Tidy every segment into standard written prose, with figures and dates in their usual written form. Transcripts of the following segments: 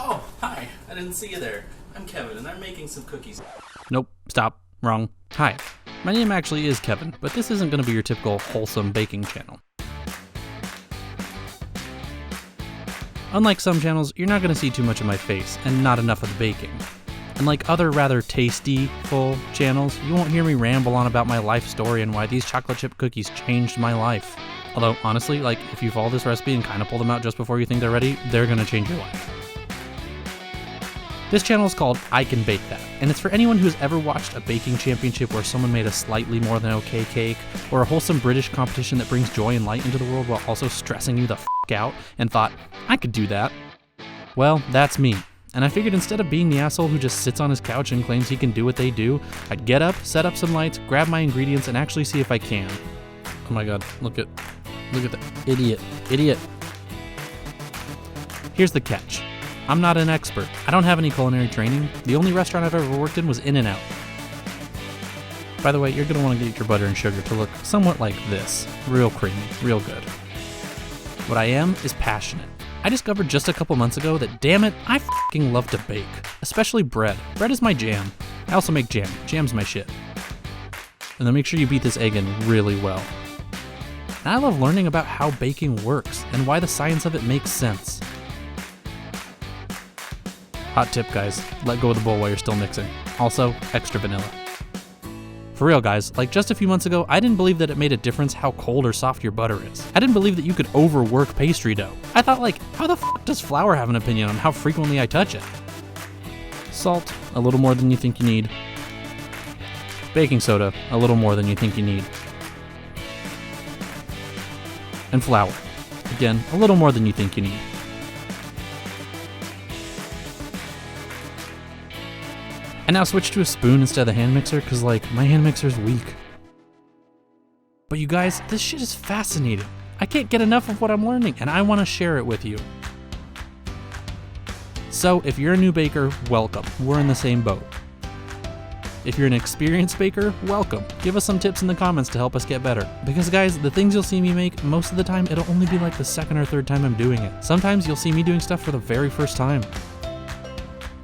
Oh, hi. I didn't see you there. I'm Kevin, and I'm making some cookies. Nope, stop, wrong. Hi, my name actually is Kevin, but this isn't going to be your typical wholesome baking channel. Unlike some channels, you're not going to see too much of my face, and not enough of the baking. Unlike other rather tasty, full channels, you won't hear me ramble on about my life story and why these chocolate chip cookies changed my life. Although, honestly, if you follow this recipe and kind of pull them out just before you think they're ready, they're going to change your life. This channel is called I Can Bake That, and it's for anyone who's ever watched a baking championship where someone made a slightly more than okay cake, or a wholesome British competition that brings joy and light into the world while also stressing you the f*** out, and thought, I could do that. Well, that's me. And I figured instead of being the asshole who just sits on his couch and claims he can do what they do, I'd get up, set up some lights, grab my ingredients, and actually see if I can. Oh my god, look at the idiot. Here's the catch. I'm not an expert. I don't have any culinary training. The only restaurant I've ever worked in was In-N-Out. By the way, you're going to want to get your butter and sugar to look somewhat like this. Real creamy, real good. What I am is passionate. I discovered just a couple months ago that, damn it, I f***ing love to bake. Especially bread. Bread is my jam. I also make jam. Jam's my shit. And then make sure you beat this egg in really well. And I love learning about how baking works and why the science of it makes sense. Hot tip, guys, let go of the bowl while you're still mixing. Also, extra vanilla. For real, guys, just a few months ago, I didn't believe that it made a difference how cold or soft your butter is. I didn't believe that you could overwork pastry dough. I thought, how the f*** does flour have an opinion on how frequently I touch it? Salt, a little more than you think you need. Baking soda, a little more than you think you need. And flour, again, a little more than you think you need. And now switch to a spoon instead of the hand mixer, because my hand mixer's weak. But you guys, this shit is fascinating. I can't get enough of what I'm learning, and I want to share it with you. So if you're a new baker, welcome. We're in the same boat. If you're an experienced baker, welcome. Give us some tips in the comments to help us get better. Because guys, the things you'll see me make, most of the time, it'll only be the second or third time I'm doing it. Sometimes you'll see me doing stuff for the very first time.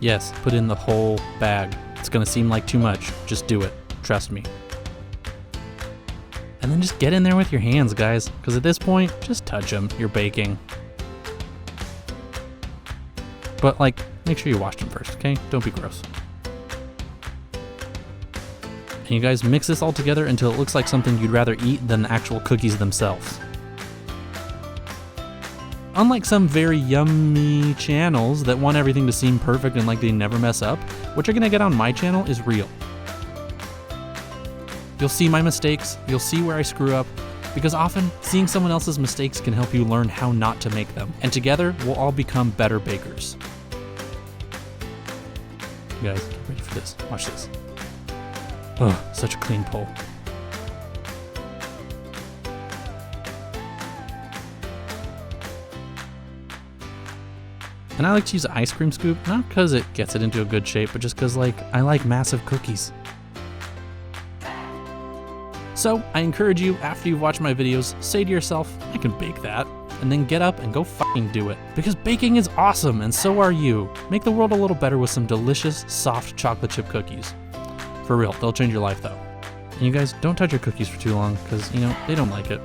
Yes, put in the whole bag. It's gonna seem like too much. Just do it. Trust me. And then just get in there with your hands, guys, because at this point, just touch them. You're baking. But make sure you wash them first, okay? Don't be gross. And you guys mix this all together until it looks like something you'd rather eat than the actual cookies themselves. Unlike some very yummy channels that want everything to seem perfect and like they never mess up, what you're gonna get on my channel is real. You'll see my mistakes, you'll see where I screw up, because often seeing someone else's mistakes can help you learn how not to make them, and together we'll all become better bakers. You guys, get ready for this. Watch this. Oh, such a clean pull. And I like to use an ice cream scoop, not because it gets it into a good shape, but just because, I like massive cookies. So, I encourage you, after you've watched my videos, say to yourself, I can bake that, and then get up and go f***ing do it. Because baking is awesome, and so are you. Make the world a little better with some delicious, soft chocolate chip cookies. For real, they'll change your life, though. And you guys, don't touch your cookies for too long, because, they don't like it.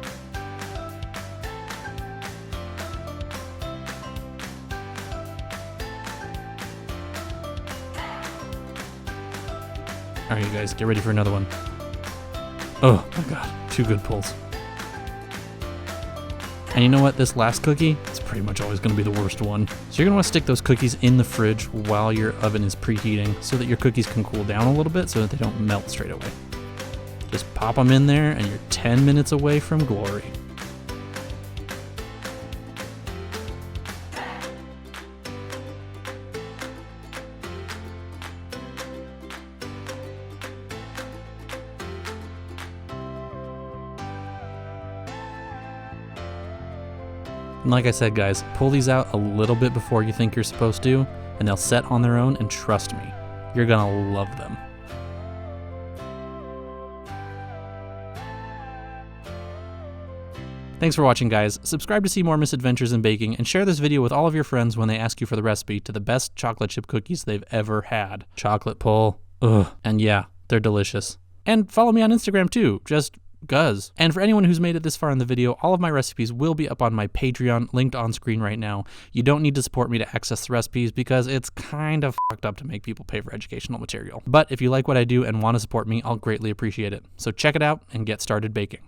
Alright, you guys, get ready for another one. Oh my god, 2 good pulls. And you know what? This last cookie, it's pretty much always going to be the worst one. So you're going to want to stick those cookies in the fridge while your oven is preheating so that your cookies can cool down a little bit so that they don't melt straight away. Just pop them in there and you're 10 minutes away from glory. And like I said, guys, pull these out a little bit before you think you're supposed to, and they'll set on their own, and trust me, you're gonna love them. Thanks for watching, guys. Subscribe to see more misadventures in baking, and share this video with all of your friends when they ask you for the recipe to the best chocolate chip cookies they've ever had. Chocolate pull. Ugh. And yeah, they're delicious. And follow me on Instagram too, just Guz. And for anyone who's made it this far in the video, all of my recipes will be up on my Patreon, linked on screen right now. You don't need to support me to access the recipes because it's kind of fucked up to make people pay for educational material. But if you like what I do and want to support me, I'll greatly appreciate it. So check it out and get started baking.